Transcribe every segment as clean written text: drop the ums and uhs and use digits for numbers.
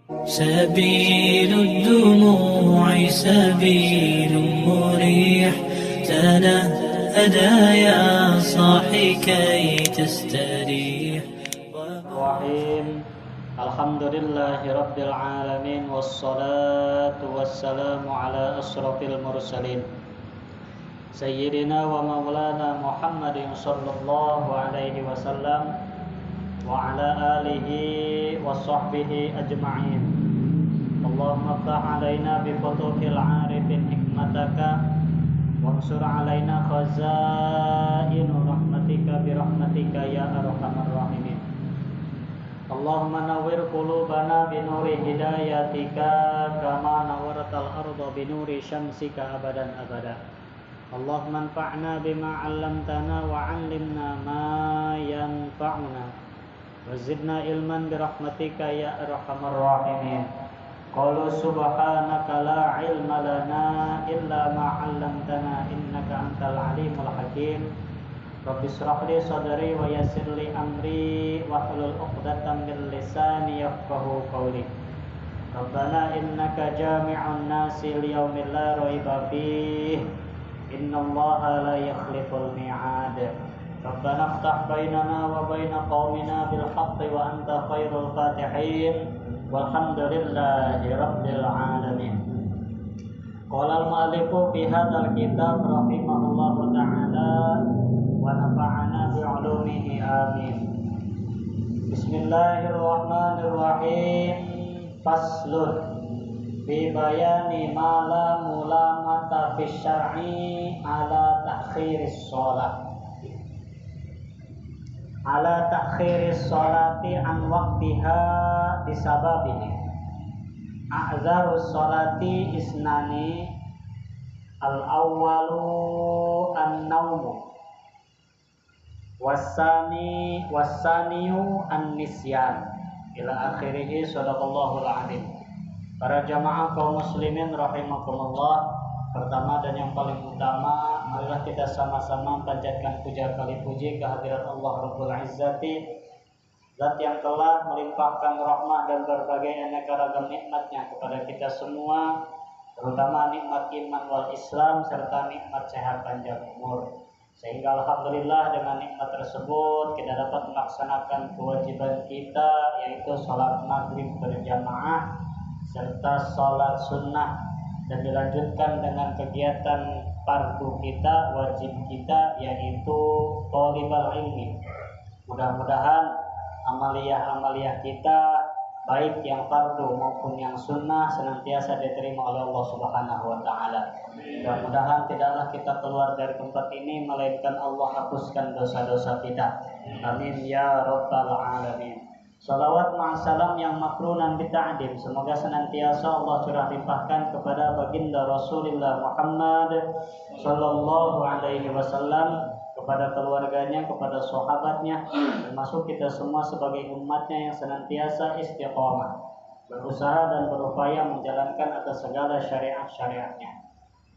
سبيل الدموع سبيل مريح تنهدى يا صاحي كي تستريح. Rahim. Alhamdulillahi Rabbil Alamin. Wassalatu wassalamu ala ashrafil mursalin Sayyidina wa maulana Muhammadin sallallahu alaihi wasallam wa ala alihi wa sahbihi ajma'in. Allahumma ftah alaina bi futuhil arifin hikmataka wansur alaina khazain rahmatika bi rahmatika ya arhamar rahimin. Allahumma nawwir qulubana bi nuri hidayatika kama nawwaratal arda bi nuri syamsika abadan abada. Allahumma anfa'na bima 'allamtana wa 'allimna ma yanfa'una wa zidna ilman bi rahmatika ya arhamar rahimin. Qalu subhanaka la ilma lana illa ma 'allamtana innaka antal alimul hakim. Rabbi shrah li sadri wa yassir li amri wahlul 'uqdatam min lisani yafqahu qawli. Rabbana innaka jami'un nasi liyaumin la raiba fihi innallaha la yakhliful mi'ad. Rabbana iftah bainana wa baina qaumina bil haqqi wa anta khairul fatihin walhamdulillahi rabbil alamin. Qala al-mu'allifu fi hadzal kitab rahimahullahu ta'ala wa nafa'ana bi 'ulumihi amin. Bismillahirrahmanirrahim. Faslun fi bayani ma la mulamata fi syar'i ala ta'khiris shalah. Ala ta'khiris sholati an waqtiha bisababihi. A'zarus sholati isnani al-awwalu an-nawmu wassaniyu an-nisyan ila akhirih. Shadaqallahul adzim. Para jamaah kaum muslimin rahimakumullah, pertama dan yang paling utama, marilah kita sama-sama panjatkan puja kali puji kehadirat Allah Rabbul Izzati, Zat yang telah melimpahkan rahmah dan berbagai aneka ragam nikmatnya kepada kita semua, terutama nikmat iman wal Islam serta nikmat sehat panjang umur. Sehingga alhamdulillah dengan nikmat tersebut kita dapat melaksanakan kewajiban kita, yaitu sholat maghrib berjamaah serta sholat sunnah, dan dilanjutkan dengan kegiatan fardu kita, wajib kita, yaitu thalibul ilmi. Mudah-mudahan amaliyah-amaliyah kita, baik yang fardu maupun yang sunnah, senantiasa diterima oleh Allah Subhanahu wa ta'ala. Mudah-mudahan tidaklah kita keluar dari tempat ini melainkan Allah hapuskan dosa-dosa kita. Amin ya rabbal alamin. Salawat ma'asalam yang makrunan bita'adim, semoga senantiasa Allah curah limpahkan kepada baginda Rasulullah Muhammad sallallahu alaihi wasallam, kepada keluarganya, kepada sahabatnya, termasuk kita semua sebagai umatnya yang senantiasa istiqomah, berusaha dan berupaya menjalankan atas segala syariat-syariatnya.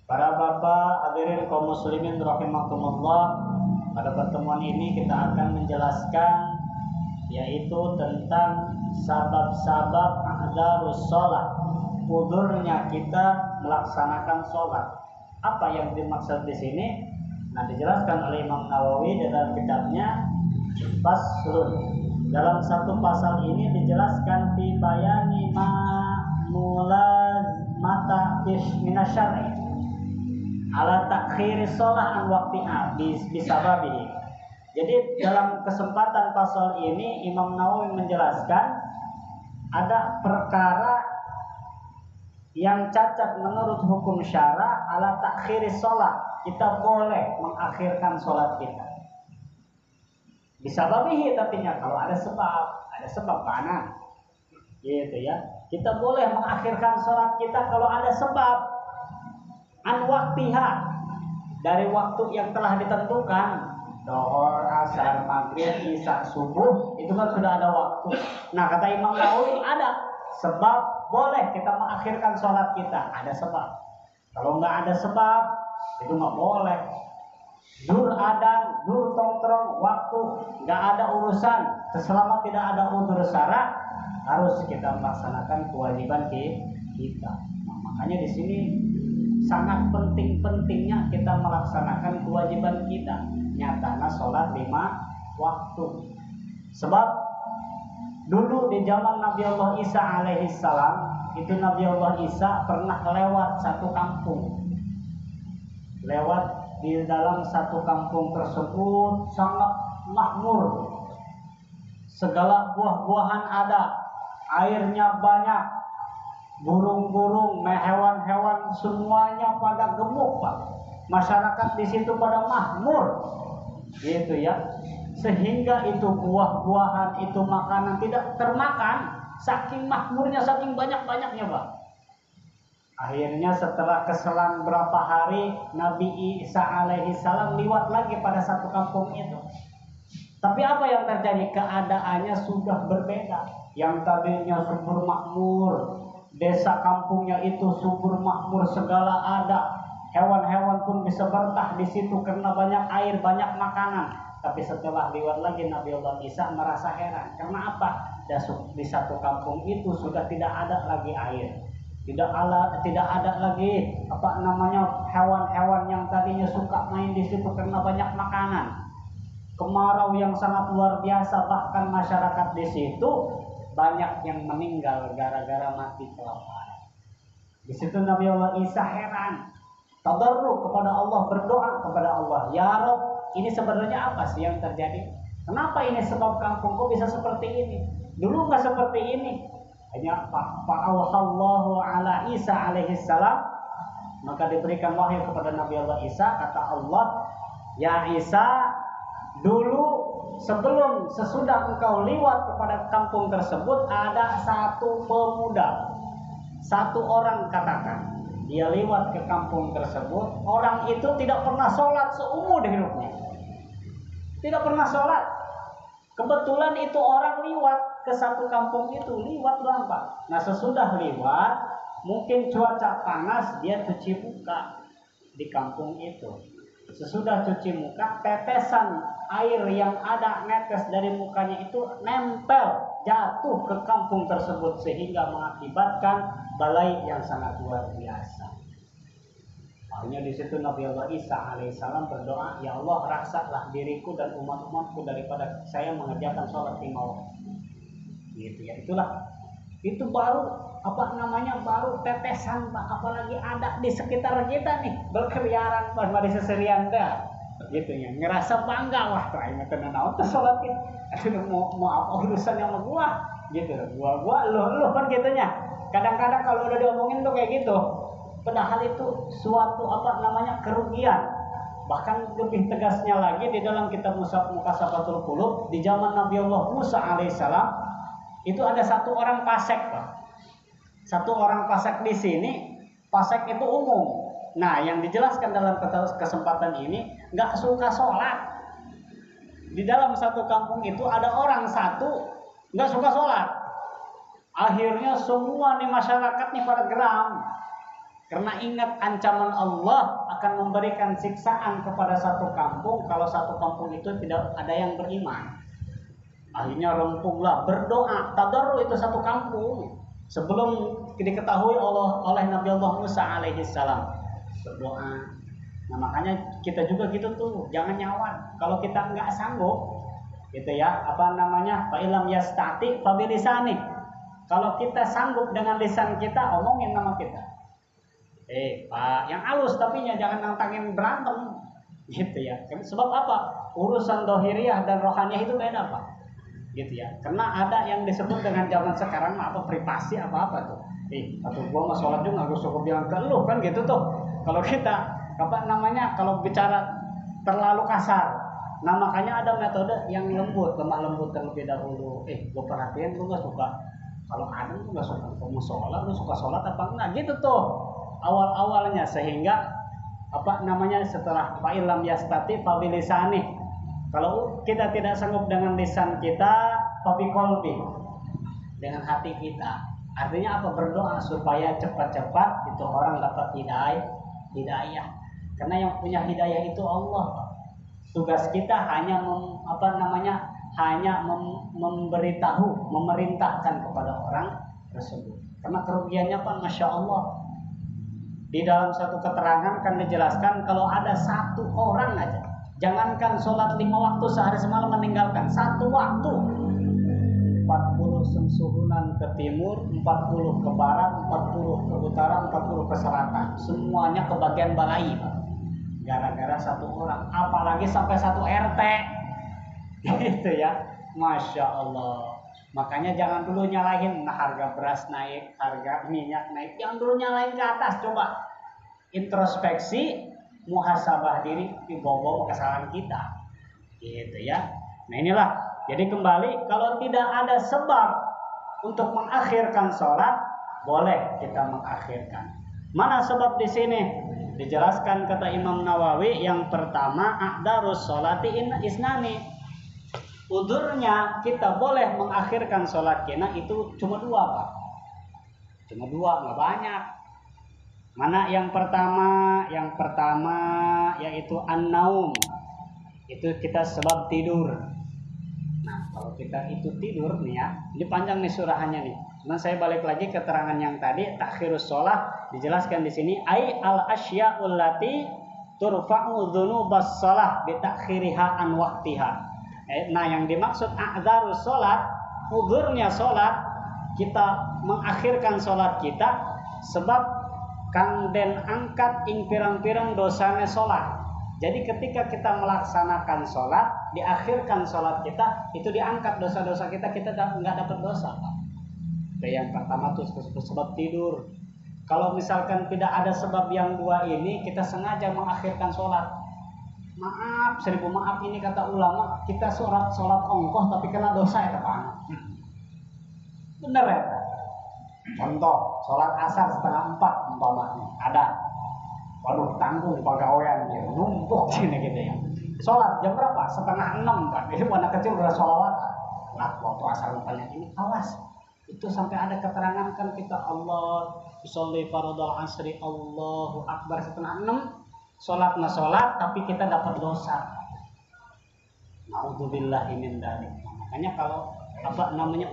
Para bapak hadirin kaum muslimin rahimakumullah, pada pertemuan ini kita akan menjelaskan yaitu tentang sabab-sabab a'dzarus shalah, udurnya kita melaksanakan sholat. Apa yang dimaksud di sini? Nah, dijelaskan oleh Imam Nawawi dalam kitabnya Faslun. Dalam satu pasal ini dijelaskan fi bayani ma mulamata minasyar'i ala takhiri shalah an waqtiha bisababihi. Jadi dalam kesempatan pasal ini Imam Nawawi menjelaskan ada perkara yang cacat menurut hukum syara ala takhiri sholat. Kita boleh mengakhirkan sholat kita. Bisa babihi artinya kalau ada sebab kanan, gitu ya. Kita boleh mengakhirkan sholat kita kalau ada sebab. An waktiha, dari waktu yang telah ditentukan. Dohor, asar, maghrib, isya, subuh, itu kan sudah ada waktu. Nah, kata Imam Nawawi ada sebab boleh kita mengakhirkan sholat kita. Ada sebab. Kalau nggak ada sebab, itu nggak boleh. Zur adan, zur tongkrong, waktu, nggak ada urusan. Selama tidak ada udzur syara, harus kita melaksanakan kewajiban kita. Nah, makanya di sini sangat penting-pentingnya kita melaksanakan kewajiban kita. Nyatana sholat 5 waktu. Sebab dulu di zaman Nabi Allah Isa alaihissalam, itu Nabi Allah Isa pernah lewat satu kampung. Lewat di dalam satu kampung tersebut sangat makmur. Segala buah-buahan ada, airnya banyak, burung-burung, hewan-hewan semuanya pada gemuk, Pak. Masyarakat di situ pada makmur, gitu ya. Sehingga itu buah-buahan, itu makanan tidak termakan, saking makmurnya, saking banyak-banyaknya, Pak. Akhirnya setelah keselang berapa hari, Nabi Isa alaihissalam lewat lagi pada satu kampung itu. Tapi apa yang terjadi? Keadaannya sudah berbeda. Yang tadinya subur makmur, desa kampungnya itu subur makmur, segala ada. Hewan-hewan pun bisa bertah di situ karena banyak air, banyak makanan. Tapi setelah lewat lagi Nabi Allah Isa merasa heran. Karena apa? Di satu kampung itu sudah tidak ada lagi air. Tidak ada lagi hewan-hewan yang tadinya suka main di situ karena banyak makanan. Kemarau yang sangat luar biasa, bahkan masyarakat di situ banyak yang meninggal gara-gara mati kelaparan. Di situ Nabi Allah Isa heran, tadarruk kepada Allah, berdoa kepada Allah, ya Rabb, ini sebenarnya apa sih yang terjadi? Kenapa ini sebab kampung kok bisa seperti ini? Dulu nggak seperti ini. Hanya fa'awhallahu ala Isa alaihissalam, maka diberikan wahyu kepada Nabi Allah Isa. Kata Allah, ya Isa, dulu sesudah engkau lewat kepada kampung tersebut, ada satu pemuda, satu orang, katakan dia lewat ke kampung tersebut. Orang itu tidak pernah sholat seumur hidupnya, tidak pernah sholat. Kebetulan itu orang lewat ke satu kampung itu, lewat doang, Pak. Nah, sesudah lewat, mungkin cuaca panas, dia cuci muka di kampung itu. Sesudah cuci muka, tetesan air yang ada netes dari mukanya itu nempel, jatuh ke kampung tersebut, sehingga mengakibatkan balai yang sangat luar biasa. Akhirnya di situ Nabi Allah Isa alaihissalam berdoa, ya Allah, raksalah diriku dan umat-umatku daripada saya mengerjakan sholat 5 waktu. Gitu ya, itu baru baru tetesan, Pak. Apalagi ada di sekitar kita nih berkeliaran pada seserian dah, gitu ya, ngerasa bangga, wah terakhir tenan naon teh sholat ini, aduh mau apa urusan yang sama gua, gitu, gua lo kan gitunya. Kadang-kadang kalau udah diomongin tuh kayak gitu, padahal itu suatu kerugian. Bahkan lebih tegasnya lagi di dalam kitab Mukasafatul Qulub, di zaman Nabi Allah Musa alaihissalam, itu ada satu orang fasik, Pak. Satu orang fasik di sini, fasik itu umum. Nah, yang dijelaskan dalam kesempatan ini, nggak suka sholat. Di dalam satu kampung itu ada orang satu nggak suka sholat. Akhirnya semua nih masyarakat nih pada geram, karena ingat ancaman Allah akan memberikan siksaan kepada satu kampung kalau satu kampung itu tidak ada yang beriman. Akhirnya rempunglah berdoa tadarruk itu satu kampung sebelum diketahui oleh Nabi Allah Musa alaihissalam, berdoa. Nah, makanya kita juga gitu tuh, jangan nyawan. Kalau kita nggak sanggup, gitu ya, fa ilam yastati fa bilisani. Kalau kita sanggup dengan lisan kita, omongin nama kita. Pak, yang halus tapi jangan nantangin berantem, gitu ya. Sebab apa? Urusan dohiriyah dan rohaniyah itu beda, Pak. Gitu ya. Karena ada yang disebut dengan zaman sekarang privasi apa tuh. Atau gua mau sholat juga nggak usah bilang ke lu kan gitu tuh. Kalau kita kalau bicara terlalu kasar. Nah, makanya ada metode yang lemah lembut terlebih dahulu. Gua perhatiin lu nggak suka. Kalau ada lu nggak suka mau sholat, lu suka sholat apa enggak gitu tuh. Awal-awalnya, sehingga setelah fa'ilam yastati fa bilisani. Kalau kita tidak sanggup dengan lisan kita, fa biqalbi, dengan hati kita. Artinya apa? Berdoa supaya cepat-cepat itu orang dapat hidayah. Karena yang punya hidayah itu Allah. Tugas kita hanya hanya memberitahu, memerintahkan kepada orang tersebut. Karena kerugiannya Pak, Masya Allah. Di dalam satu keterangan kan dijelaskan kalau ada satu orang aja, jangankan sholat 5 waktu sehari semalam meninggalkan, satu waktu 40 sengsuhunan ke timur, 40 ke barat, 40 ke utara, 40 ke selatan, semuanya ke bagian balai Pak. Gara-gara satu orang, apalagi sampai satu RT gitu ya. Masya Allah. Makanya jangan dulu nyalahin harga beras naik, harga minyak naik, jangan dulu nyalahin ke atas. Coba introspeksi, muhasabah diri, dibawa kesalahan kita gitu ya. Nah inilah, jadi kembali, kalau tidak ada sebab untuk mengakhirkan sholat, boleh kita mengakhirkan. Mana sebab di sini? Dijelaskan kata Imam Nawawi, yang pertama a'darus sholati isnani. Udurnya kita boleh mengakhirkan sholat kita itu cuma 2 Pak. Cuma 2, nggak banyak. Mana yang pertama? Yang pertama yaitu an-naum. Itu kita sebab tidur. Nah, kalau kita itu tidur nih ya, ini panjang nih surahannya nih. Cuman saya balik lagi keterangan yang tadi, takhirus sholat dijelaskan di sini, ai al-asya'ul lati turfa'u dzunubas shalah bi takhiriha an waqtiha. Nah, yang dimaksud a'dzarus sholat, udurnya sholat, kita mengakhirkan sholat kita sebab kang den angkat ing pirang-pirang dosanya sholat. Jadi ketika kita melaksanakan sholat, diakhirkan sholat kita, itu diangkat dosa-dosa kita, kita nggak dapat dosa Pak. Yang pertama tuh sebab tidur. Kalau misalkan tidak ada sebab yang 2 ini, kita sengaja mengakhirkan sholat, maaf, 1000 maaf, ini kata ulama, kita sholat ongkoh tapi kena dosa ya Pak. Bener ya Pak? Contoh, sholat asar 3:30 umpamanya ada, waduh tanggung pegawaian gitu, numpuk sini gitu ya. Sholat jam berapa? 5:30 Pak. Jadi anak kecil udah sholawat. Nah, waktu asar tanya ini, awas, itu sampai ada keterangan kan kita Allah sholli fardhu asri Allahu akbar 5:30. Sholat tapi kita dapat dosa. Naudzubillahi min dzalik. Makanya kalau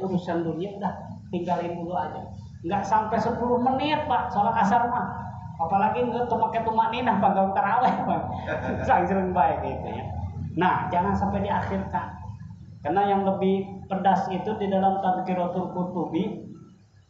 urusan dunia udah tinggalin dulu aja. Nggak sampai 10 menit Pak sholat asar mah. Apalagi nggak pakai tumakninah panggang tarawih Pak. Sering baik gitu ya. Nah, jangan sampai diakhirkan. Karena yang lebih pedas itu di dalam Tadhkiratul Qutubi,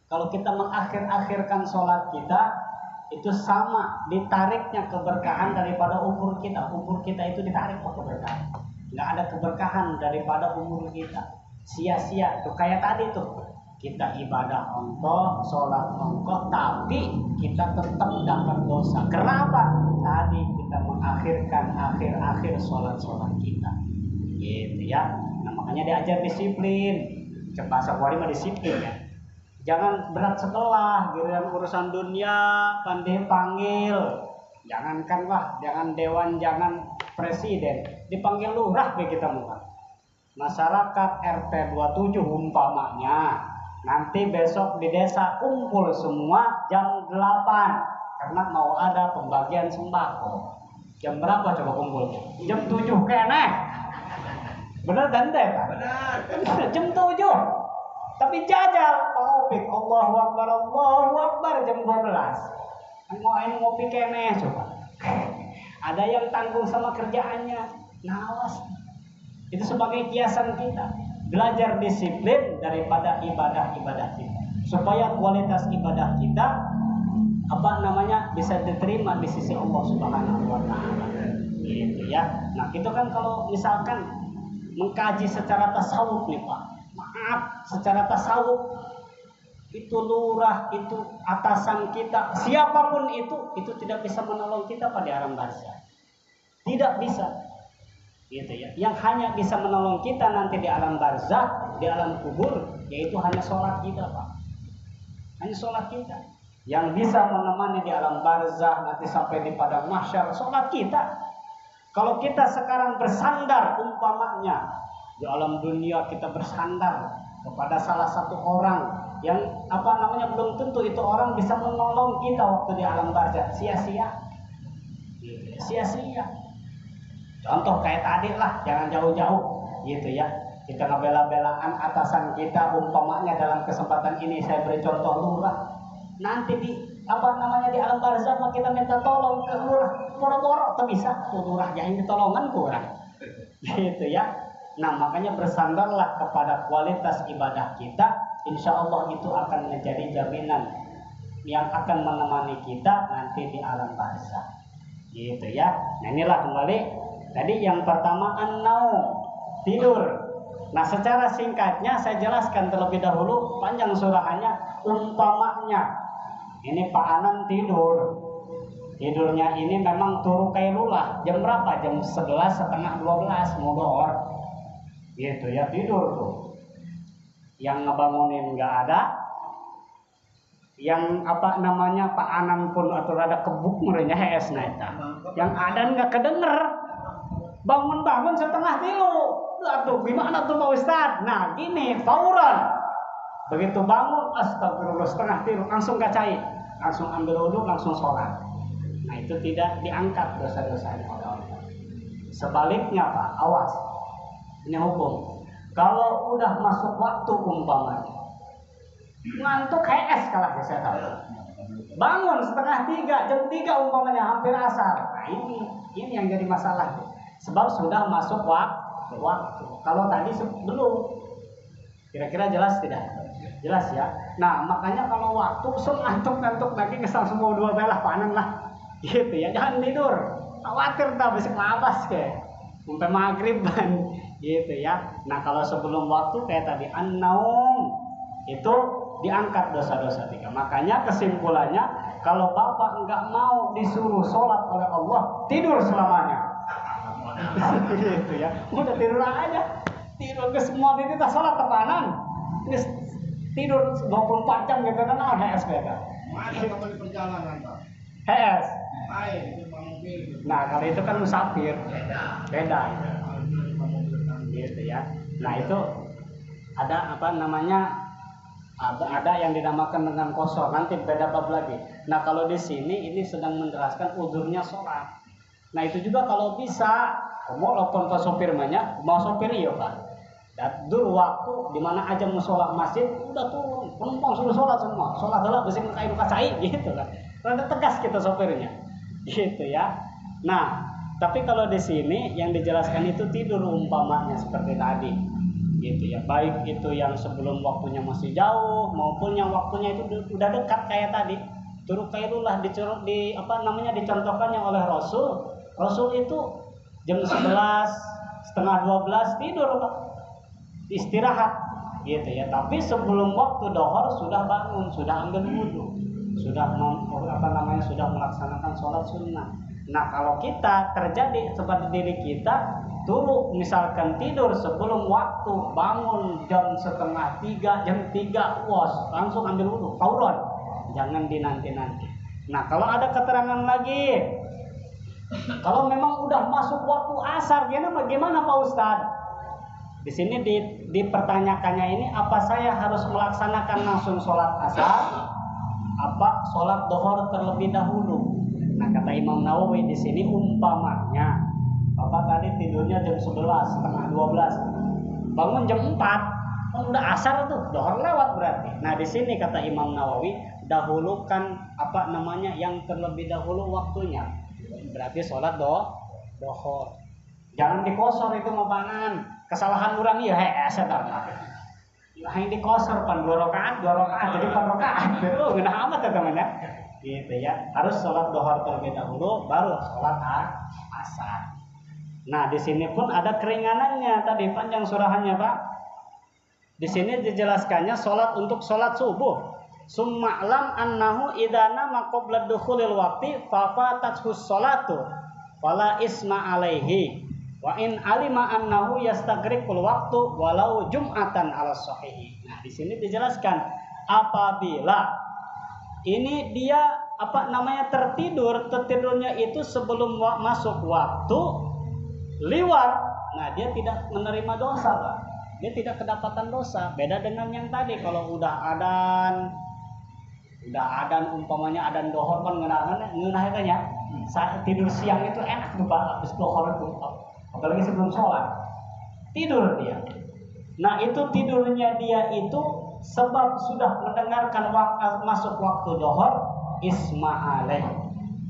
kalau kita mengakhir-akhirkan sholat kita, itu sama ditariknya keberkahan daripada umur kita. Umur kita itu ditarik ke keberkahan. Nggak ada keberkahan daripada umur kita. Sia-sia. Tuh kayak tadi tuh. Kita ibadah ongkoh, sholat ongkoh, tapi kita tetap dapat dosa. Kenapa? Tadi kita mengakhirkan akhir sholat kita. Gitu ya. Nah makanya diajar disiplin. Bahasa Bukhari mah disiplin ya. Jangan berat sebelah, giliran urusan dunia pandai panggil. Jangan dewan, jangan presiden, dipanggil lurah begitu muka. Masyarakat RT 27 umpamanya, nanti besok di desa kumpul semua jam 8 karena mau ada pembagian sembako. Jam berapa coba kumpul? Jam 7 kene. Bener kan deh Pak? Bener. Jam 7. Tapi jajal, Pak Allahu Akbar jam 12. Mau ngopi kene coba. Ada yang tanggung sama kerjaannya. Nawas. Itu sebagai kiasan kita. Belajar disiplin daripada ibadah-ibadah kita. Supaya kualitas ibadah kita bisa diterima di sisi Allah Subhanahu wa taala. Gitu ya. Nah, itu kan kalau misalkan mengkaji secara tasawuf nih Pak. Maaf, secara tasawuf itu lurah, itu atasan kita, siapapun itu tidak bisa menolong kita pada alam barzah. Tidak bisa. Gitu ya. Yang hanya bisa menolong kita nanti di alam barzah, di alam kubur, yaitu hanya sholat kita, Pak. Hanya sholat kita. Yang bisa menemani di alam barzah nanti sampai di padang mahsyar, sholat kita. Kalau kita sekarang bersandar umpamanya di alam dunia, kita bersandar kepada salah satu orang yang belum tentu itu orang bisa menolong kita waktu di alam barzah, sia-sia. Sia-sia. Contoh kayak tadi lah, jangan jauh-jauh gitu ya. Kita ngebela-belaan atasan kita, umpamanya dalam kesempatan ini saya beri contoh lurah. Nanti di di alam barzakh kita minta tolong ke lurah, boro-boro tuh bisa lurah yang ditolongan kurang. Gitu ya. Nah, makanya bersandarlah kepada kualitas ibadah kita, insya Allah itu akan menjadi jaminan yang akan menemani kita nanti di alam barzakh. Gitu ya. Nah, inilah kembali tadi yang pertama an-naum, tidur. Nah, secara singkatnya saya jelaskan terlebih dahulu, panjang surahannya, umpamanya ini Pak Anan tidur. Tidurnya ini memang turu kailulah. Jam berapa? Jam 11 setengah 12 mudhor. Gitu ya, tidur tuh. Yang ngebangunin nggak ada. Yang Pak Anan pun atau ada kebuk merenya hees naita. Yang ada nggak kedenger. Bangun-bangun setengah tilu. Aduh, gimana tuh Pak Ustadz? Nah, gini, fauran. Begitu bangun, astagfirullah, setengah tilu, langsung kacai. Langsung ambil wudhu, langsung sholat. Nah, itu tidak diangkat dosa-dosanya oleh Allah. Sebaliknya Pak, awas. Ini hukum. Kalau udah masuk waktu umpamanya, ngantuk kayak es kalah ya saya tahu. Bangun setengah 3, jam 3 umpamanya hampir asar. Nah, ini yang jadi masalah. Sebab sudah masuk waktu. Kalau tadi belum. Kira-kira jelas tidak? Jelas ya. Nah, makanya kalau waktu ngantuk lagi kesal semua dua belah panen lah. Gitu ya. Jangan tidur. Khawatir tak besok labas kayak. Sampai maghrib kan. Gitu ya. Nah, kalau sebelum waktu kayak tadi an-naum itu diangkat dosa-dosa 3. Makanya kesimpulannya, kalau Bapak enggak mau disuruh sholat oleh Allah, tidur selamanya. Gitu ya, udah tidur aja, tidur ke semua ini kita sholat tepanan, tidur 24 jam gitu kan, HS beda. Mana kalau di perjalanan Pak? HS. Itu mobil. Nah, kalau itu kan musafir, beda gitu ya. Nah, itu ada ada yang dinamakan dengan kosor, nanti beda bab lagi. Nah, kalau di sini ini sedang menjelaskan uzurnya sholat. Nah, itu juga kalau bisa mau telepon ke sopir mau sopir ya Pak. Dan dulu waktu di mana aja mau sholat masjid udah turun, penumpang suruh sholat semua. Sholat dulu besi kain kacai gitu kan. Rada tegas kita sopirnya. Gitu ya. Nah, tapi kalau di sini yang dijelaskan itu tidur umpamanya seperti tadi. Gitu ya. Baik itu yang sebelum waktunya masih jauh maupun yang waktunya itu udah dekat kayak tadi. Turu kailullah dicontohkannya oleh Rasul. Rasul itu jam 11, setengah 12 tidur Pak. Istirahat gitu ya. Tapi sebelum waktu dohor sudah bangun, sudah ambil wudhu, sudah sudah melaksanakan sholat sunnah. Nah, kalau kita terjadi seperti diri kita turu misalkan tidur sebelum waktu, bangun jam setengah 3, jam 3 langsung ambil wudhu, fauron. Jangan dinanti-nanti. Nah, kalau ada keterangan lagi, kalau memang udah masuk waktu asar, gimana Pak Ustadz? Di sini dipertanyakannya ini, apa saya harus melaksanakan langsung sholat asar? Apa sholat dohor terlebih dahulu? Nah, kata Imam Nawawi di sini umpamanya, Bapak tadi tidurnya jam 11, setengah 12, bangun jam 4, udah asar tuh, dohor lewat berarti. Nah, di sini kata Imam Nawawi, dahulukan yang terlebih dahulu waktunya. Berarti sholat dohor. Jangan dikosor itu mau pangan. Kesalahan orang ya yang dikosor pan 2 rakaat jadi 4 rakaat. Oh, gak amat ya teman ya. Gitu ya. Harus sholat dohor terlebih dahulu, baru sholat asar. Nah, di sini pun ada keringanannya. Tadi panjang surahannya Pak. Di sini dijelaskannya untuk sholat subuh. Summa lam annahu idana maqobla dukhulil waqti fafatathu sholatu fala isma alaihi wa in alima annahu yastaghriqul waqtu walau jum'atan ala sahihi. Nah, di sini dijelaskan apabila ini dia tertidurnya itu sebelum masuk waktu liwat, nah dia tidak menerima dosa Pak. Dia tidak kedapatan dosa. Beda dengan yang tadi, kalau udah adan umpamanya adan dohor kan ngeunah ya. Saat tidur siang itu enak tuh Pak, habis dohor itu apalagi sebelum sholat tidur dia. Nah itu tidurnya dia itu sebab sudah mendengarkan masuk waktu dohor, isma'aleh,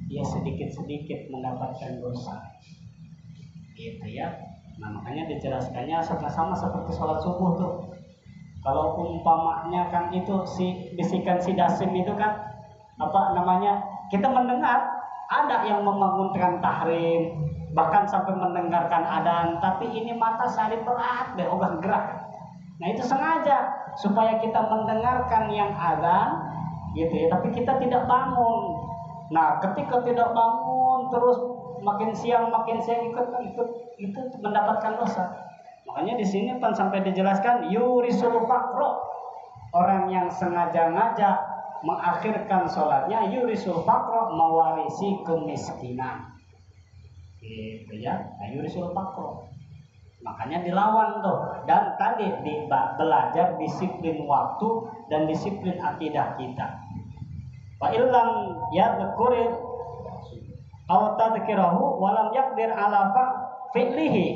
dia sedikit-sedikit mendapatkan dosa. Gitu ya. Nah makanya dijelaskannya sama seperti sholat subuh tuh. Kalau umpamanya kan itu si bisikan si dasim itu kan apa namanya, kita mendengar ada yang membangunkan tahrim, bahkan sampai mendengarkan adzan, tapi ini mata sari berat deh, ogah gerak. Nah itu sengaja supaya kita mendengarkan yang adzan gitu ya, tapi kita tidak bangun. Nah ketika tidak bangun terus makin siang ikut itu mendapatkan dosa. Makanya di sini kan sampai dijelaskan yurisul faqro, orang yang sengaja-ngaja mengakhirkan sholatnya, yurisul faqro, mewarisi kemiskinan. Gitu ya, nah, yurisul faqro. Makanya dilawan tuh. Dan tadi belajar disiplin waktu dan disiplin akidah kita. Fa illam yadhkuril aw tadhkirahu wa lam yaqdir ala fi'lihi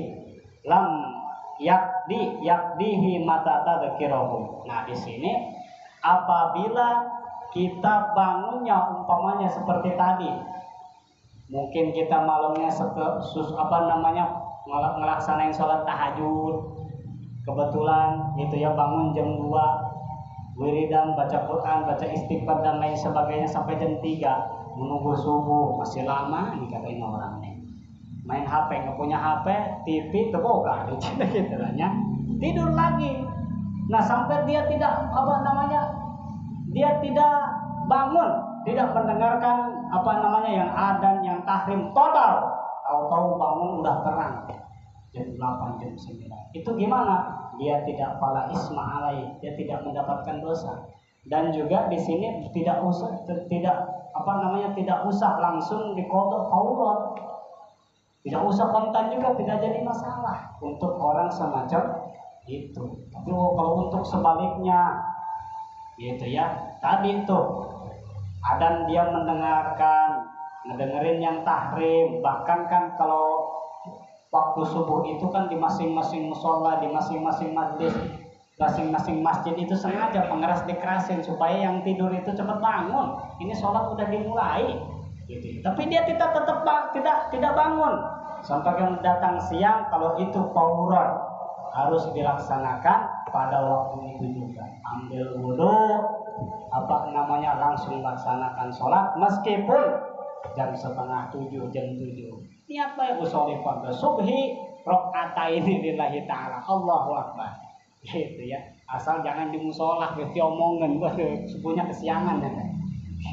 lam yakdihi mata tadhkirahu. Nah, di sini apabila kita bangunnya umpamanya seperti tadi, mungkin kita malamnya ngelaksanain sholat tahajud, kebetulan gitu ya, bangun jam 2, wiridan, baca Quran, baca istighfar dan lain sebagainya sampai jam 3, menunggu subuh, masih lama nih katanya orang nih. Main HP, nggak punya HP, TV terbuka gitu ya. Tidur lagi. Nah sampai dia tidak dia tidak bangun, tidak mendengarkan yang adzan, yang tahrim total. Tahu-tahu bangun udah terang jam 8, jam 9. Itu gimana? Dia tidak fala isma alai, dia tidak mendapatkan dosa. Dan juga di sini tidak usah langsung diqadha fauran. Tidak usah kontan juga, tidak jadi masalah untuk orang semacam itu. Tapi kalau untuk sebaliknya gitu ya, tadi itu adzan dia ngedengerin yang tahrim, bahkan kan kalau waktu subuh itu kan di masing-masing musola, di masing-masing majlis, masing-masing masjid itu sengaja pengeras dikerasin supaya yang tidur itu cepat bangun. Ini sholat udah dimulai, gitu. Tapi dia tetap tidak bangun sampai kan datang siang. Kalau itu fauran harus dilaksanakan pada waktu itu juga. Ambil wudhu, langsung laksanakan sholat meskipun jam 6:30, jam 7. Niat baik usolli fardhu subhi rakaataini lillahi ta'ala, Allahu akbar. Gitu ya. Asal jangan di musola gitu omongan subuhnya kesiangan ya.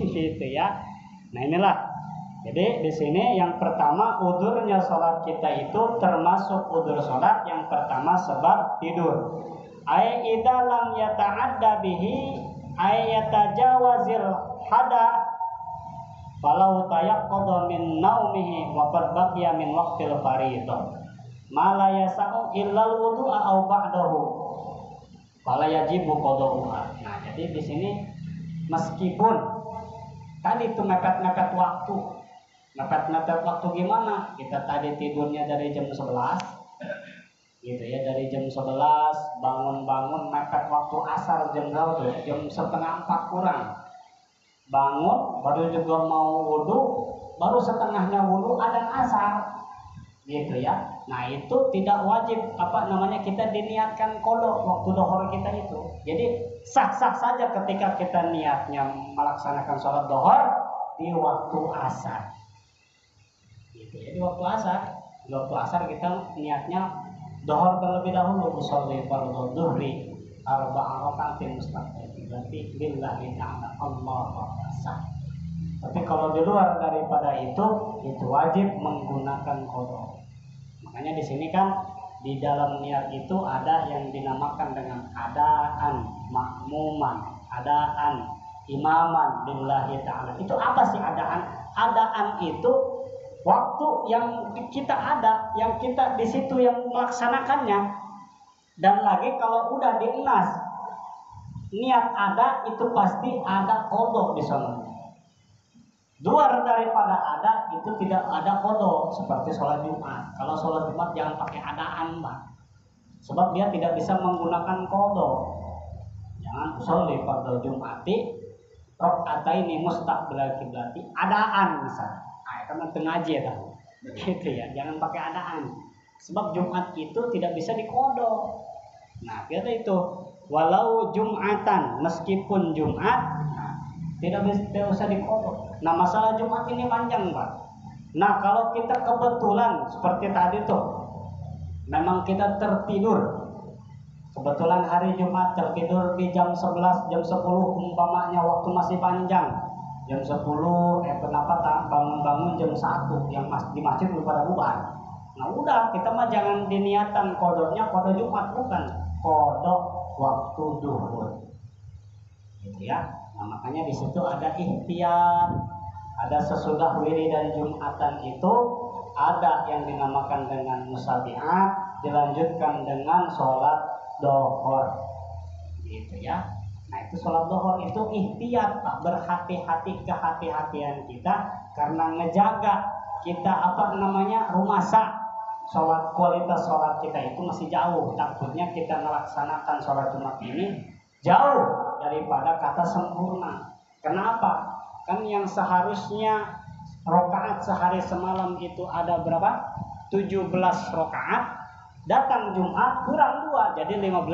Gitu ya. Nah inilah. Jadi di sini yang pertama udurnya sholat kita itu termasuk udur sholat yang pertama sebab tidur. Ay idza lam yata'adda bihi ay yatajawazil hada falau tayaqqadha min naumihi wa qad baqiya min waqtil fardh ma la yasa'u illa al-wudu'a aw ba'dahu fala yajibu qada'uha. Nah, jadi di sini meskipun tadi itu mepet-mepet waktu. Mepet-mepet waktu gimana? Kita tadi tidurnya dari jam 11. Gitu ya, dari jam 11 bangun mepet waktu asar jam berapa? Jam 3:30 kurang. Bangun baru juga mau wudhu, baru setengahnya wudhu adzan asar. Gitu ya. Nah, itu tidak wajib kita diniatkan qadha waktu dohor kita itu. Jadi sah-sah saja ketika kita niatnya melaksanakan sholat dohor di waktu asar. Gitu ya, di waktu asar kita niatnya dohor terlebih dahulu, usolli fardhu dhuhri arba'a raka'atin mustaqim berarti lillahi ta'ala, Allahu akbar. Tapi kalau di luar daripada itu wajib menggunakan qadha. Makanya di sini kan di dalam niat itu ada yang dinamakan dengan adaan makmuman, adaan imaman lillahi ta'ala. Itu apa sih adaan? Adaan itu waktu yang kita ada, yang kita di situ yang melaksanakannya. Dan lagi kalau udah dienas niat ada, itu pasti ada qadha di sana. Luar daripada ada itu tidak ada qadha, seperti sholat Jumat. Kalau sholat Jumat jangan pakai adaan, Mbak. sebab dia tidak bisa menggunakan qada. Jangan usolli fardhu jum'ati rakaataini mustaqbilal qiblati adaan misalnya. Itu kan ngaji ya tahu. Gitu ya, jangan pakai adaan. Sebab Jumat itu tidak bisa diqada. Nah, kata itu walau Jumatan, meskipun Jumat tidak usah diqada. Nah, masalah Jumat ini panjang, Pak. Nah, kalau kita kebetulan seperti tadi tuh memang kita tertidur. Kebetulan hari Jumat tertidur di jam 11, jam 10 umpamanya waktu masih panjang. Jam 10 kenapa tak bangun-bangun jam 1 yang di masjid belum pada bubar. Nah, udah kita mah jangan diniatan kodoknya kode Jumat, bukan kodok waktu duhur. Gitu ya. Nah, makanya di situ ada ihtiyat, ada sesudah wiridan Jumatan itu ada yang dinamakan dengan musabihat, dilanjutkan dengan sholat dohor, gitu ya. Nah, itu sholat dohor itu ihtiyat, Pak, berhati-hati, kehati-hatian kita karena ngejaga kita rumasa sholat, kualitas sholat kita itu masih jauh. Takutnya kita melaksanakan sholat Jumat ini jauh daripada kata sempurna. Kenapa? Kan yang seharusnya rakaat sehari semalam itu ada berapa? 17 rakaat. Datang Jumat kurang 2 jadi 15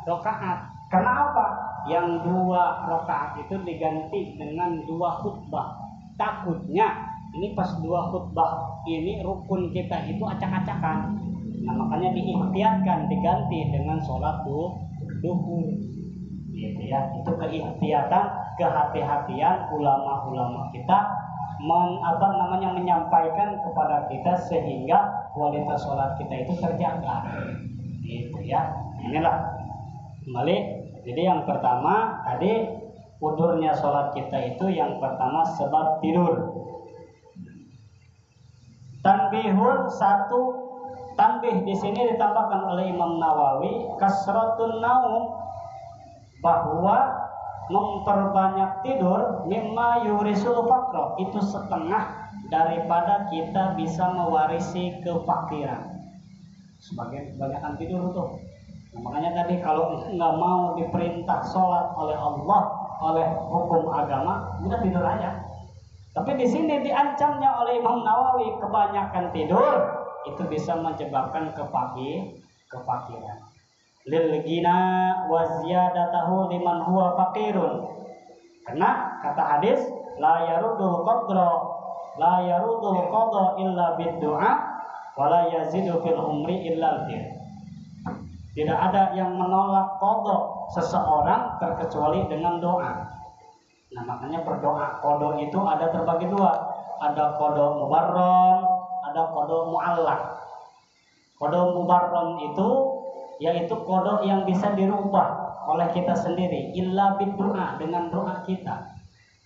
rakaat. Kenapa? Yang 2 rakaat itu diganti dengan 2 khutbah. Takutnya ini pas 2 khutbah ini rukun kita itu acak-acakan. Nah, makanya diikhtiarkan diganti dengan sholat duhur. Gitu ya. Itu keihtiyatan, kehati-hatian ulama-ulama kita menyampaikan kepada kita sehingga kualitas sholat kita itu terjaga, gitu ya. Inilah kembali. Jadi yang pertama tadi udurnya sholat kita itu yang pertama sebab tidur. Tanbihun, satu tanbih di sini ditambahkan oleh Imam Nawawi kasratun naum, bahwa memperbanyak tidur mimma yurisul faqra, itu setengah daripada kita bisa mewarisi kefakiran. Sebagian kebanyakan tidur tuh. Nah, makanya tadi kalau nggak mau diperintah sholat oleh Allah, oleh hukum agama, udah tidur aja. Tapi di sini diancamnya oleh Imam Nawawi kebanyakan tidur itu bisa menyebabkan kefakiran. Lil gina wa ziyadatahu liman huwa faqirun. Karena kata hadis la yarudul qadra illa bid-du'a wa la yazidu fil umri illa al-bir. Tidak ada yang menolak qada seseorang terkecuali dengan doa. Nah, makanya berdoa. Qada itu ada terbagi 2. Ada qada mubarram, ada qada muallaq. Qada mubarram itu yaitu qada yang bisa dirubah oleh kita sendiri, illa bid-du'a, dengan doa kita.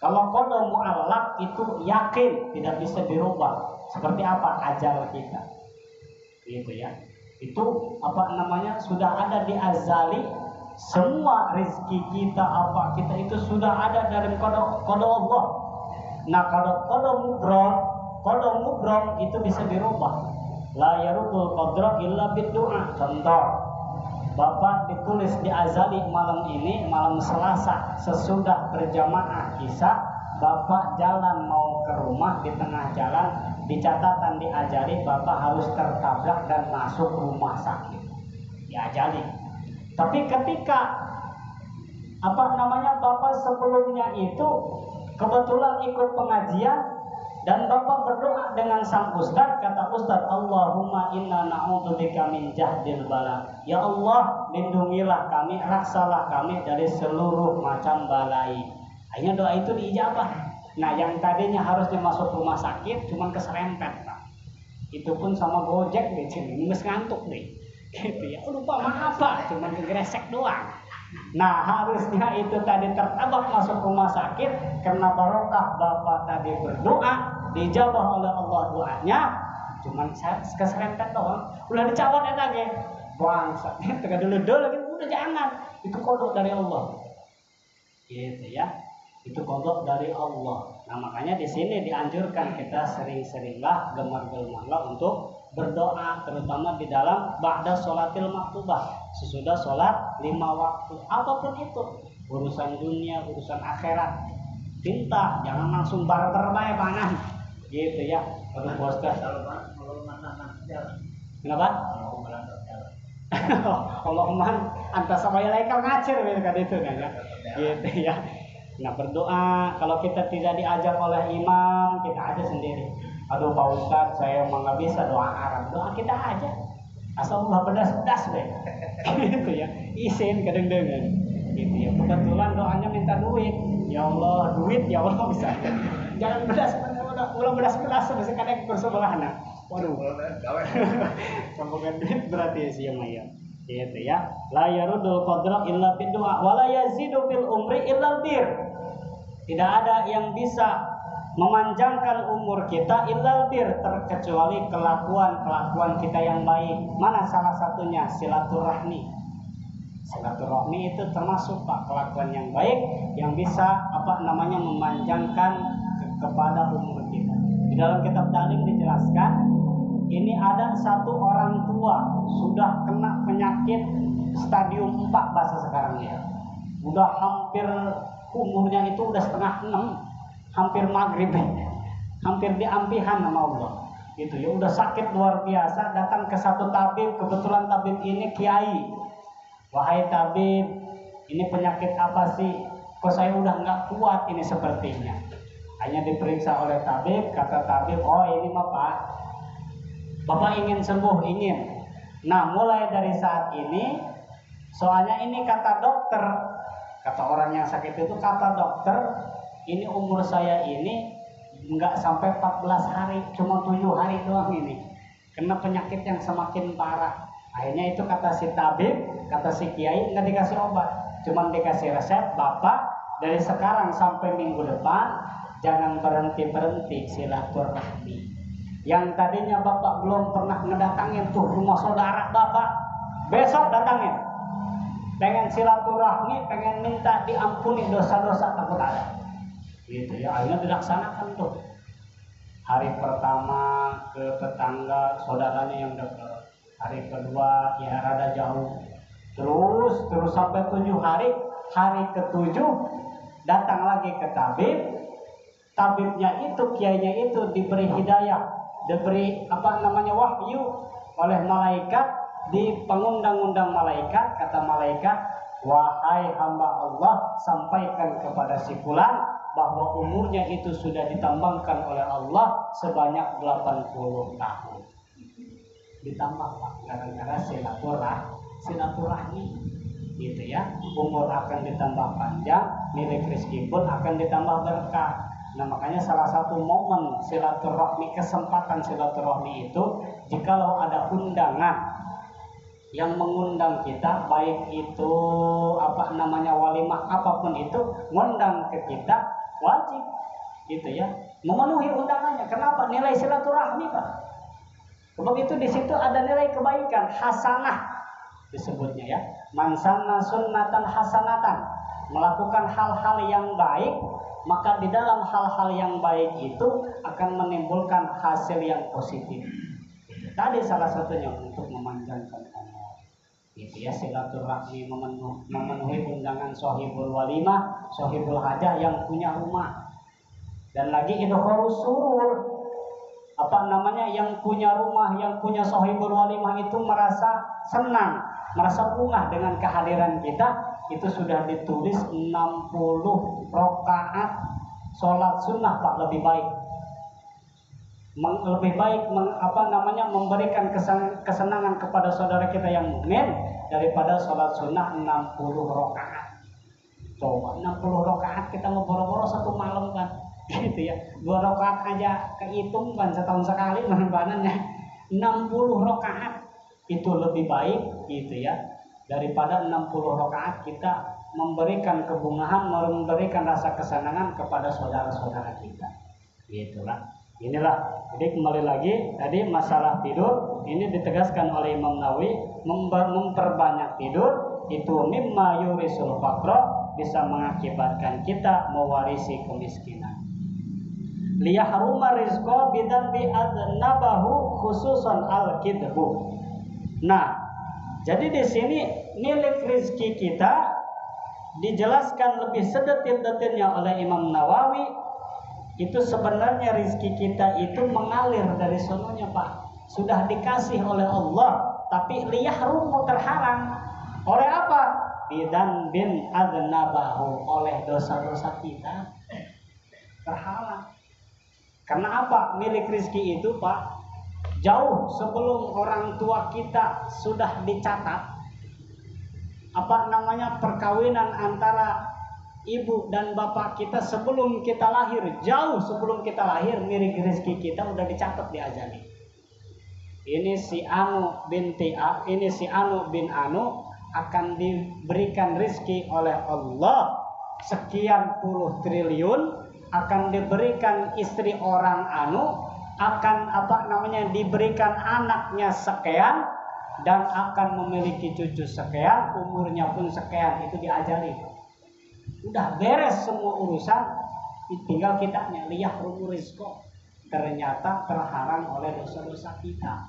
Kalau qada muallaq itu yakin tidak bisa dirubah. Seperti apa? Ajal kita. Gitu ya. Itu sudah ada di azali. Semua rezeki kita kita itu sudah ada dari qada Allah. Nah, kalau qada mubram itu bisa dirubah. La yarudul qadra illa bid-du'a. Contoh, Bapak ditulis di azali malam ini, malam Selasa, sesudah berjamaah Isya, Bapak jalan mau ke rumah, di tengah jalan di catatan diajari Bapak harus tertabrak dan masuk rumah sakit. Diajari. Tapi ketika Bapak sebelumnya itu kebetulan ikut pengajian dan Bapak berdoa dengan sang ustaz, kata ustaz, Allahumma inna na'udzubika min jahdil bala. Ya Allah, lindungilah kami, raksalah kami dari seluruh macam balai. Akhirnya doa itu diijabah. Nah, yang tadinya harusnya masuk rumah sakit cuman keserempet, Pak. Itu pun sama Gojek deh, nges ngantuk deh. Gitu ya. Lupa maaf, Pak, cuman kegresek doang. Nah, harusnya itu tadi tertabrak masuk rumah sakit karena barokah Bapak tadi berdoa, dijabah oleh Allah doanya, cuman keserempet doang. Udah dicawat lagi. Bangsa, tengah dulu lagi, udah jangan. Itu kodok dari Allah. Gitu ya. Itu qada dari Allah. Nah, makanya di sini dianjurkan kita sering-seringlah gemar-gemarlah untuk berdoa, terutama di dalam ba'da sholatil maktubah, sesudah sholat 5 waktu. Apapun itu, urusan dunia, urusan akhirat, cinta, jangan langsung barbar bae panan. Gitu ya. Aduh, Bos Ustaz. Kenapa? Allahumma anta samaya laikal ngacir kan itu kan ya. Gitu ya. Nah, berdoa kalau kita tidak diajak oleh imam, kita aja sendiri. Aduh Pak Ustadz, saya emang nggak bisa doa Arab. Doa kita aja. Asal nggak pedas-pedas deh. Gitu ya. Isin kadang-kadang. Gitu ya. Kebetulan doanya minta duit. Ya Allah, duit ya Allah bisa. Jangan pedas, ulang pedas-pedas sebesar kadang bersebelahan. Waduh. Kampungan duit berarti sih yang maya. Gitu ya. La yarudul qadra illa bid du'a wa la yazidu fil umri illa bir. Tidak ada yang bisa memanjangkan umur kita illal bir, terkecuali kelakuan kita yang baik. Mana salah satunya? Silaturahmi. Silaturahmi itu termasuk Pak kelakuan yang baik yang bisa memanjangkan kepada umur kita. Di dalam kitab Ta'lim dijelaskan, ini ada satu orang tua sudah kena penyakit stadium 4 bahasa sekarang ya. Udah hampir umurnya itu udah setengah 6, hampir maghrib, hampir diampihan sama Allah. Gitu ya, udah sakit luar biasa, datang ke satu tabib, kebetulan tabib ini kiai. Wahai tabib, ini penyakit apa sih? Kok saya udah nggak kuat ini sepertinya. Hanya diperiksa oleh tabib, kata tabib, oh ini mah Pak, Bapak ingin sembuh, ingin. Nah, mulai dari saat ini, soalnya ini kata dokter, kata orang yang sakit itu, kata dokter, ini umur saya ini nggak sampai 14 hari, cuma 7 hari doang ini. Kena penyakit yang semakin parah. Akhirnya itu kata si tabib, kata si kiai, nggak dikasih obat, cuma dikasih resep, Bapak dari sekarang sampai minggu depan, jangan berhenti-berhenti silaturahmi. Yang tadinya Bapak belum pernah ngedatangin tuh rumah saudara Bapak, besok datangin. Pengen silaturahmi, pengen minta diampuni dosa-dosa takut ada. Gitu ya, akhirnya dilaksanakan tuh. Hari pertama ke tetangga saudaranya yang dekat. Hari kedua ya rada jauh. Terus sampai 7 hari. Hari ke-7 datang lagi ke tabib. Tabibnya itu, kiainya itu diberi hidayah, diberi wahyu oleh malaikat, di pengundang-undang malaikat. Kata malaikat, wahai hamba Allah, sampaikan kepada si fulan bahwa umurnya itu sudah ditambahkan oleh Allah sebanyak 80 tahun. Ditambah Pak, gara-gara silaturahmi. Gitu ya, umur akan ditambah panjang, milik rezeki pun akan ditambah berkah. Nah, makanya salah satu momen silaturahmi, kesempatan silaturahmi itu, jikalau ada undangan yang mengundang kita, baik itu walimah apapun itu, ngundang ke kita, wajib gitu ya, memenuhi undangannya. Kenapa? Nilai silaturahmi Pak. Sebab itu di situ ada nilai kebaikan, hasanah disebutnya ya. Man sanna sunnatan hasanatan, melakukan hal-hal yang baik, maka di dalam hal-hal yang baik itu akan menimbulkan hasil yang positif. Tadi salah satunya untuk memanjangkan umur. Gitu ya, silaturahmi, memenuhi undangan sohibul walimah, sohibul hajah yang punya rumah. Dan lagi idkhorus surur, yang punya rumah, yang punya sohibul walimah itu merasa senang, merasa bungah dengan kehadiran kita. Itu sudah ditulis 60 rakaat sholat sunnah Pak, lebih baik. Memberikan kesenangan kepada saudara kita yang mukmin daripada sholat sunnah 60 rakaat. Coba 60 rakaat kita mau boro-boro satu malam kan, gitu ya. 2 rakaat aja kehitung kan setahun sekali manfaatnya. 60 rakaat itu lebih baik gitu ya, daripada 60 rakaat kita memberikan kebungahan, memberikan rasa kesenangan kepada saudara-saudara kita. Gitulah. Inilah. Jadi kembali lagi tadi masalah tidur ini ditegaskan oleh Imam Nawawi, memperbanyak tidur itu mimma yurisul faqra, bisa mengakibatkan kita mewarisi kemiskinan. Liyahruma rizqa bidan bi adnabahu khususan al-kidbu. Nah, jadi di sini milik rizki kita dijelaskan lebih sedetil-detilnya oleh Imam Nawawi. Itu sebenarnya rizki kita itu mengalir dari sononya, Pak. Sudah dikasih oleh Allah, tapi liyahrumu terhalang. Oleh apa? Bidan bin adnabahu, oleh dosa-dosa kita terhalang. Karena apa? Milik rizki itu, Pak, jauh sebelum orang tua kita sudah dicatat perkawinan antara ibu dan bapak kita sebelum kita lahir, jauh sebelum kita lahir, milik rizki kita udah dicatat di ajali. Ini si Anu binti A, ini si Anu bin Anu akan diberikan rizki oleh Allah sekian puluh triliun, akan diberikan istri orang Anu, akan diberikan anaknya sekian, dan akan memiliki cucu sekian, umurnya pun sekian. Itu diajari. Udah beres semua urusan, tinggal kitanya liyahrumu rizqo. Ternyata terhalang oleh dosa-dosa kita.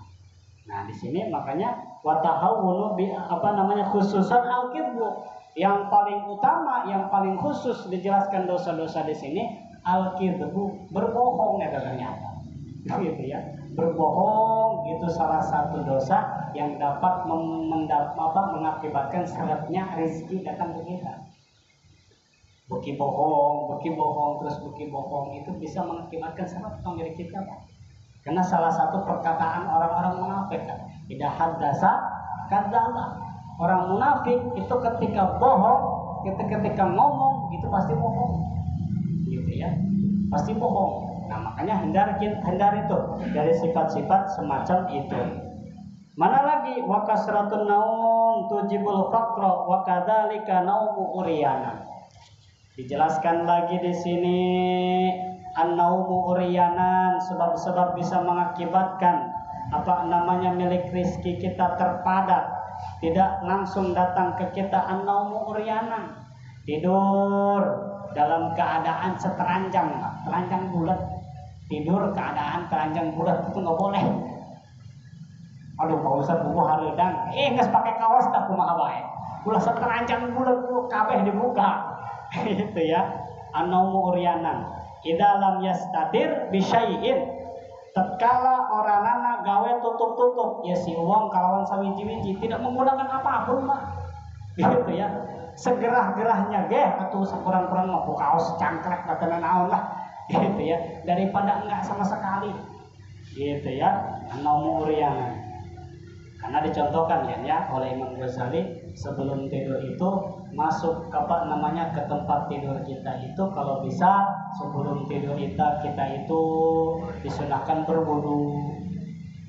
Nah, di sini makanya watahawunu khususan al-kidbu. Yang paling utama, yang paling khusus dijelaskan dosa-dosa di sini al-kidbu, berbohong ya ternyata. Gitu ya. Berbohong itu salah satu dosa yang dapat mengakibatkan syaratnya rezeki datang ke kita. Beki bohong, terus beki bohong itu bisa mengakibatkan syarat milik kita, Pak. Karena salah satu perkataan orang-orang munafik kan, tidak haddasa kadzdzaba. Orang munafik itu ketika bohong, ketika ngomong itu pasti bohong. Gitu ya. Pasti bohong. Nah, makanya hindari itu dari sifat-sifat semacam itu. Mana lagi wa kasratun naum tujibul faqra wa kadzalika naumu uryana. Dijelaskan lagi di sini an-naumu uryanan, sebab-sebab bisa mengakibatkan milik rizki kita terpadat, tidak langsung datang ke kita. An-naumu uryanan, tidur dalam keadaan seteranjang, telanjang bulat. Tidur keadaan telanjang bulat itu nggak boleh. Aduh, Pak Ustadz, buku hareudang. Nggak pakai kaos tak kumaha bae. Ulah seteranjang bulat ku kabeh dibuka. Gitu ya. An-naumu uryanan. Idza lam yastatir bi syai'in. Tatkala oranana gawe tutup-tutup, ya si uang kalawan sawiji-wiji tidak menggunakan apapun, Pak. Gitu ya. Segerah-gerahnya atau sekurang-kurang mau kaos cangklek katana naon lah. Gitu ya, daripada enggak sama sekali. Gitu ya. An-naumu uryanan. Karena dicontohkan ya oleh Imam Ghazali, sebelum tidur itu masuk ke tempat tidur kita itu kalau bisa sebelum tidur kita itu disunahkan berwudu.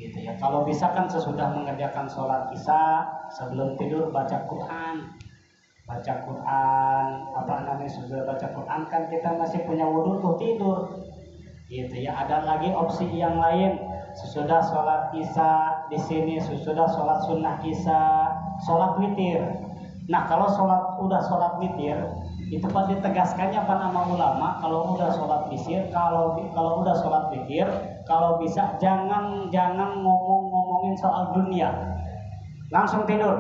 Gitu ya. Kalau bisa kan sesudah mengerjakan sholat isya, sebelum tidur baca Quran. Sudah baca Quran kan kita masih punya wudu tuh tidur. Gitu ya. Ada lagi opsi yang lain. Sesudah sholat isya di sini, sesudah sholat sunnah isya, sholat witir. Nah, kalau udah sholat witir, itu Pak ditegaskannya nama ulama, kalau udah sholat witir, kalau udah sholat witir, kalau bisa jangan ngomongin soal dunia, langsung tidur.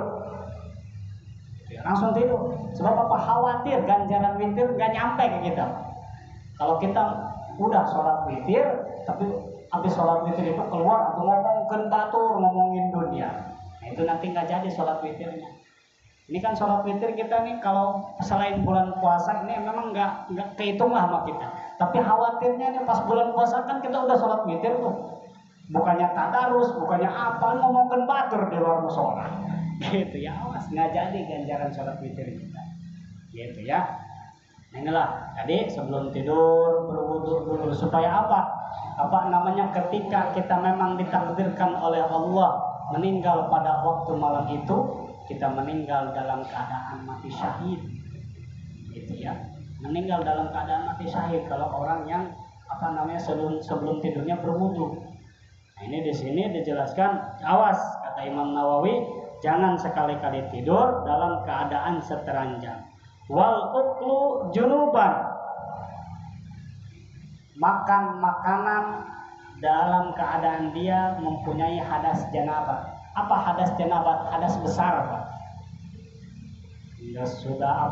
Langsung tidur. Sebab apa? Khawatir ganjaran witir nggak nyampe ke kita. Kalau kita udah sholat witir, tapi habis sholat witir itu keluar atau ngomongin batur, ngomongin dunia, nah, itu nanti nggak jadi sholat witirnya. Ini kan sholat witir kita nih kalau selain bulan puasa ini memang nggak kehitung lah sama kita. Tapi khawatirnya nih pas bulan puasa kan kita udah sholat witir tuh, bukannya tadarus, bukannya apa, ngomongin batur di luar musola. Gitu ya, awas nggak jadi ganjaran sholat witir kita. Gitu ya. Nah, inilah. Jadi sebelum tidur berwudu dulu supaya apa? Ketika kita memang ditakdirkan oleh Allah meninggal pada waktu malam itu, kita meninggal dalam keadaan mati syahid. Gitu ya. Meninggal dalam keadaan mati syahid kalau orang yang sebelum tidurnya berwudu. Nah, ini di sini dijelaskan, awas kata Imam Nawawi, jangan sekali-kali tidur dalam keadaan seteranjang. Wal uklu junuban, makan makanan dalam keadaan dia mempunyai hadas janabah. Apa hadas janabah? Hadas besar, Pak. Ya sudah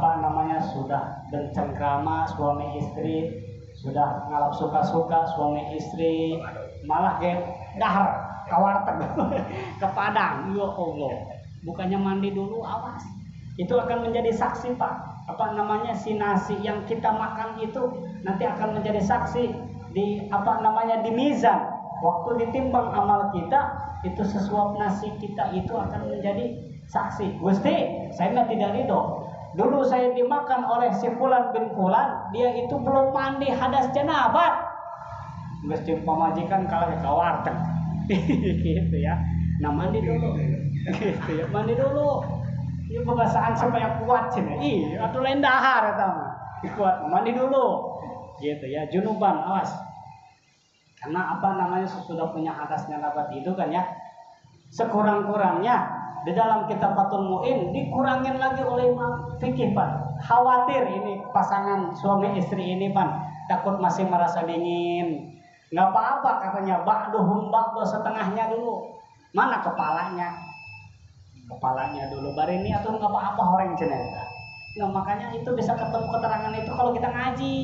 sudah bercengkrama suami istri, sudah ngalap suka-suka suami istri, malah kayak dahar kawarteg ke Padang. Ya Allah, bukannya mandi dulu, awas. Itu akan menjadi saksi, Pak. Si nasi yang kita makan itu nanti akan menjadi saksi di di mizan. Waktu ditimbang amal kita, itu sesuap nasi kita itu akan menjadi saksi. Gusti, saya tidak ridho. Dulu saya dimakan oleh si Fulan bin Fulan, dia itu belum mandi hadas janabah. Gusti pemajikan kalah ke warteg. Gitu ya. Nah, mandi dulu. Gitu ya, mandi dulu. Ini pembahasan supaya kuat sih. Atau lain dahar eta mah. Kuat, mandi dulu. Gitu ya, junuban, awas. Karena sesudah punya hadas janabah itu kan ya, sekurang-kurangnya di dalam kitab Fathul Mu'in dikurangin lagi oleh Imam Fikih, Pak. Khawatir ini pasangan suami istri ini, Pak, takut masih merasa dingin. Nggak apa-apa katanya, ba'duhum ba'du, setengahnya dulu. Mana kepalanya? Kepalanya dulu, bari ini atau nggak apa-apa orang jenazah. Nah, makanya itu bisa ketemu keterangan itu kalau kita ngaji.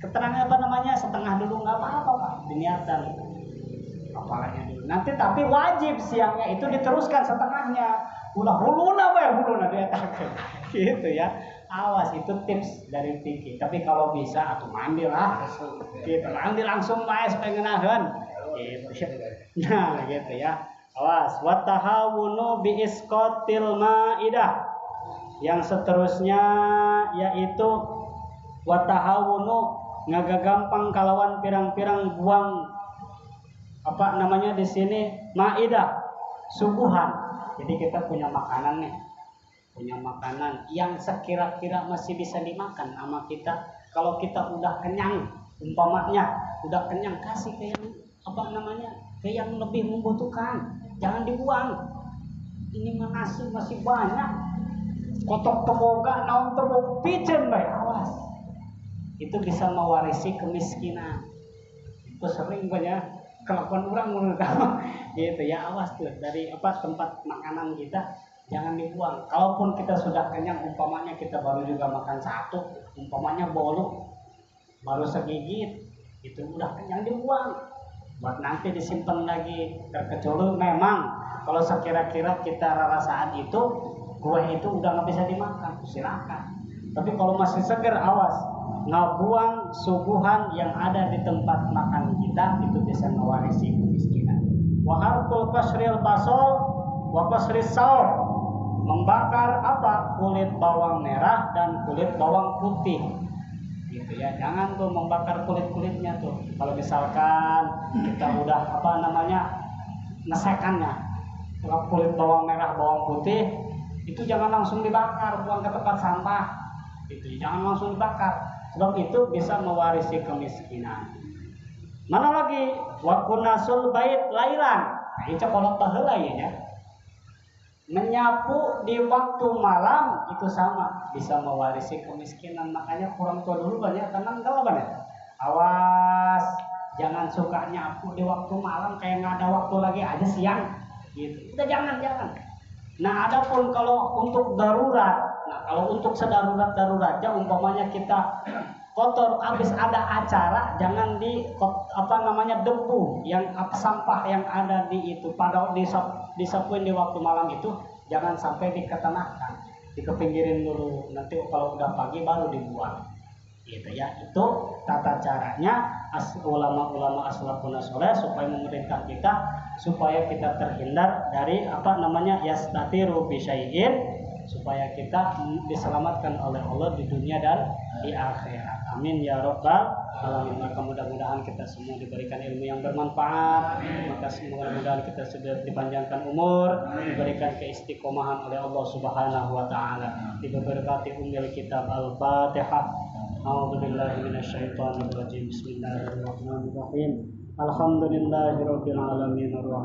Keterangan setengah dulu nggak apa-apa, Pak, diniatan kepalanya dulu. Nanti tapi wajib siangnya itu diteruskan setengahnya. Udah huluna dia takut. Gitu ya. Awas, itu tips dari fikih. Tapi kalau bisa atau mandi lah. Gitu, mandi langsung maes pengenahan. Gitu. Nah, gitu ya. Awas, wa tahawunu bi isqatil maidah. Yang seterusnya yaitu wa tahawunu, ngagagampang kalawan pirang-pirang buang di sini maidah, suguhan. Jadi kita punya makanan nih, yang sekira-kira masih bisa dimakan sama kita. Kalau kita udah kenyang, umpamanya udah kenyang, kasih ke yang ke yang lebih membutuhkan, jangan dibuang. Ini nasi masih banyak, kotok temoga, naon temog pijen bae, awas. Itu bisa mewarisi kemiskinan. Itu sering banyak kelakuan orang menurut kamu. Gitu ya, awas tuh dari tempat makanan kita jangan dibuang. Kalaupun kita sudah kenyang, umpamanya kita baru juga makan satu, umpamanya bolu baru segigit, itu udah kenyang, dibuang. Buat nanti disimpan lagi. Terkecuali memang kalau sekira-kira kita rasa saat itu kue itu udah nggak bisa dimakan, silakan. Tapi kalau masih segar, awas, ngebuang suguhan yang ada di tempat makan kita, itu bisa mewarisi kemiskinan. Wa harqul qasril basal wa qasris saur, membakar kulit bawang merah dan kulit bawang putih. Gitu ya, jangan tuh membakar kulit-kulitnya tuh. Kalau misalkan kita udah ngesekannya, kulit bawang merah, bawang putih, itu jangan langsung dibakar, buang ke tempat sampah. Gitu, jangan langsung dibakar. Sebab itu bisa mewarisi kemiskinan. Mana lagi? Wa kunasul bait lailan. Nah, itu kalau baheula ya. Menyapu di waktu malam itu sama, bisa mewarisi kemiskinan. Makanya kurang tua dulu banyak tenang kalau banyak. Awas, jangan suka nyapu di waktu malam kayak nggak ada waktu lagi aja siang. Gitu. Udah jangan. Nah, adapun kalau untuk darurat, kalau untuk sedarurat-daruratnya, umpamanya kita kotor, habis ada acara, jangan di debu yang sampah yang ada di itu pada disapuin di waktu malam itu, jangan sampai diketenahkan, dikepinggirin dulu. Nanti kalau udah pagi baru dibuang. Gitu ya. Itu tata caranya ulama-ulama aslafun saleh supaya memerintah kita supaya kita terhindar dari yastatiru bi syai'in, supaya kita diselamatkan oleh Allah di dunia dan di akhirat. Amin ya rabbal alamin. Maka mudah-mudahan kita semua diberikan ilmu yang bermanfaat. Maka mudah-mudahan kita sudah dipanjangkan umur, diberikan keistiqomahan oleh Allah Subhanahu wa taala. Diberkati umil kitab Al-Fatihah. A'udzubillahi minasyaitonir rajim. Bismillahirrahmanirrahim. Alhamdulillahirabbil alamin.